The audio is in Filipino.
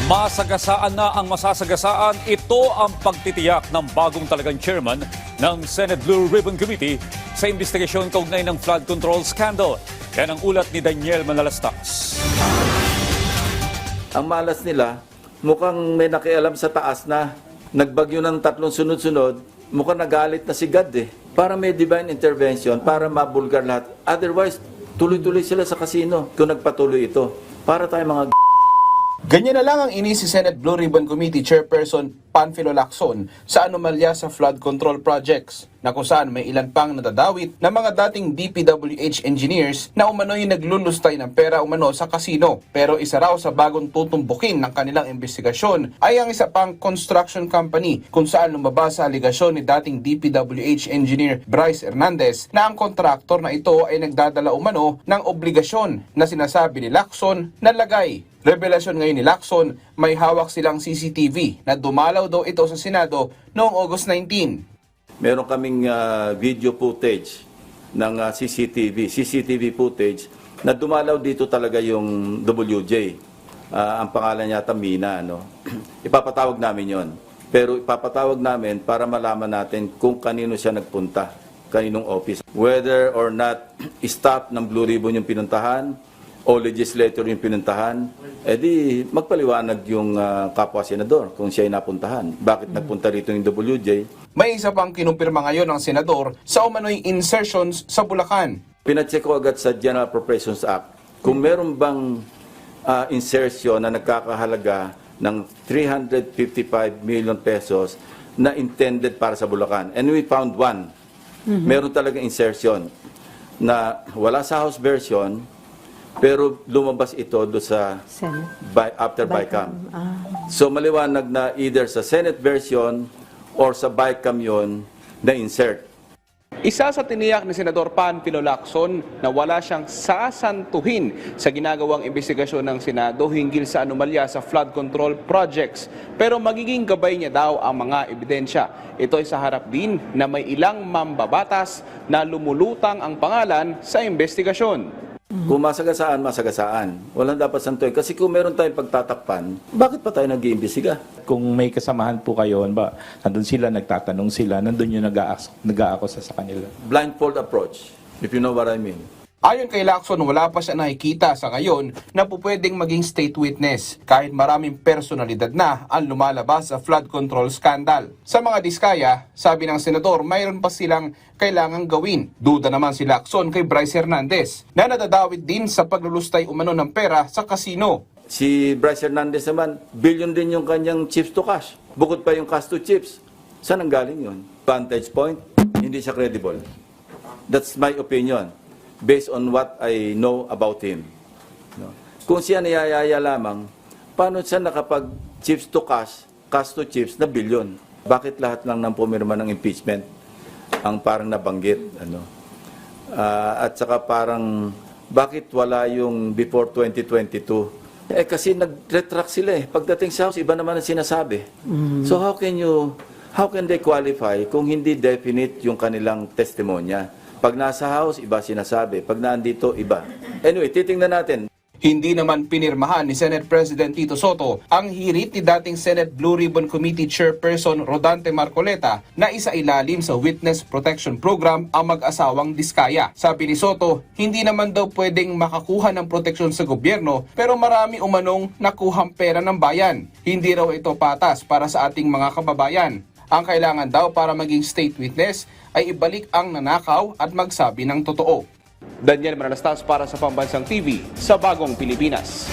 Masagasaan na ang masasagasaan. Ito ang pagtitiyak ng bagong talagang chairman ng Senate Blue Ribbon Committee sa investigasyon kaugnay ng flood control scandal. Yan ang ulat ni Daniel Manalastas. Ang malas nila, mukhang may nakialam sa taas na nagbagyo ng 3 sunod-sunod, mukhang nagalit na si God eh. Para may divine intervention, para mabulgar lahat. Otherwise, tuloy-tuloy sila sa kasino kung nagpatuloy ito. Para tayo mga Ganyan na lang ang inis si Senate Blue Ribbon Committee Chairperson Panfilo Lacson sa anomalya sa flood control projects na kung saan may ilan pang nadadawit na mga dating DPWH engineers na umano'y naglulustay ng pera umano sa kasino. Pero isa raw sa bagong tutumbukin ng kanilang investigasyon ay ang isa pang construction company kung saan lumabas sa aligasyon ni dating DPWH engineer Bryce Hernandez na ang kontraktor na ito ay nagdadala umano ng obligasyon na sinasabi ni Lacson na lagay. Revelasyon ngayon ni Lacson, may hawak silang CCTV na dumalaw daw ito sa Senado noong August 19. Meron kaming video footage ng CCTV footage na dumalaw dito talaga yung WJ. Ang pangalan niya Mina, no? Ipapatawag namin yon. Pero ipapatawag namin para malaman natin kung kanino siya nagpunta, kaninong office. Whether or not staff ng Blue Ribbon yung pinuntahan o legislator yung pinuntahan, edi magpaliwanag yung kapwa senador kung siya ay napuntahan. Bakit nagpunta rito yung WJ? May isa pang kinumpirma ngayon ng senador sa umano'y insertions sa Bulacan. Pinacheck ko agad sa General Appropriations Act kung meron bang insertion na nagkakahalaga ng 355 million pesos na intended para sa Bulacan. And we found one. Meron talaga insertion na wala sa House version, pero lumabas ito do sa after BICAM. So maliwanag na either sa Senate version or sa BICAM yun na insert. Isa sa tiniyak ni Senador Panfilo Lacson na wala siyang sasantuhin sa ginagawang investigasyon ng Senado hinggil sa anomalya sa flood control projects. Pero magiging gabay niya daw ang mga ebidensya. Ito ay sa harap din na may ilang mambabatas na lumulutang ang pangalan sa investigasyon. Kung masagasaan, masagasaan. Walang dapat santuin. Kasi kung meron tayong pagtatakpan, bakit pa tayo nag-iimbestiga? Kung may kasamahan po kayo, nandun sila, nagtatanong sila, nandun yung nag-aakusa sa kanila. Blindfold approach, if you know what I mean. Ayon kay Lacson, wala pa siya nakikita sa ngayon na pupwedeng maging state witness kahit maraming personalidad na ang lumalabas sa flood control scandal. Sa mga diskaya, sabi ng senador, mayroon pa silang kailangang gawin. Duda naman si Lacson kay Bryce Hernandez na nadadawit din sa paglulustay umano ng pera sa kasino. Si Bryce Hernandez naman, billion din yung kanyang chips to cash. Bukod pa yung cash to chips. Saan ang galing yun? Vantage point, hindi siya credible. That's my opinion, based on what I know about him. No? Kung siya niyayaya lamang, paano siya nakapag chips to cash to chips na billion? Bakit lahat lang ng pumirma ng impeachment ang parang nabanggit? At saka parang, bakit wala yung before 2022? Kasi nag-retract sila eh. Pagdating sa House, iba naman ang sinasabi. So how can they qualify kung hindi definite yung kanilang testimonya? Pag nasa House, iba sinasabi. Pag nandito, iba. Anyway, titingnan natin. Hindi naman pinirmahan ni Senate President Tito Soto ang hirit ni dating Senate Blue Ribbon Committee Chairperson Rodante Marcoleta na isailalim sa Witness Protection Program ang mag-asawang diskaya. Sabi ni Soto, hindi naman daw pwedeng makakuha ng proteksyon sa gobyerno pero marami umanong nakuhang pera ng bayan. Hindi raw ito patas para sa ating mga kababayan. Ang kailangan daw para maging state witness ay ibalik ang nanakaw at magsabi ng totoo. Daniel Manalastas para sa Pambansang TV sa Bagong Pilipinas.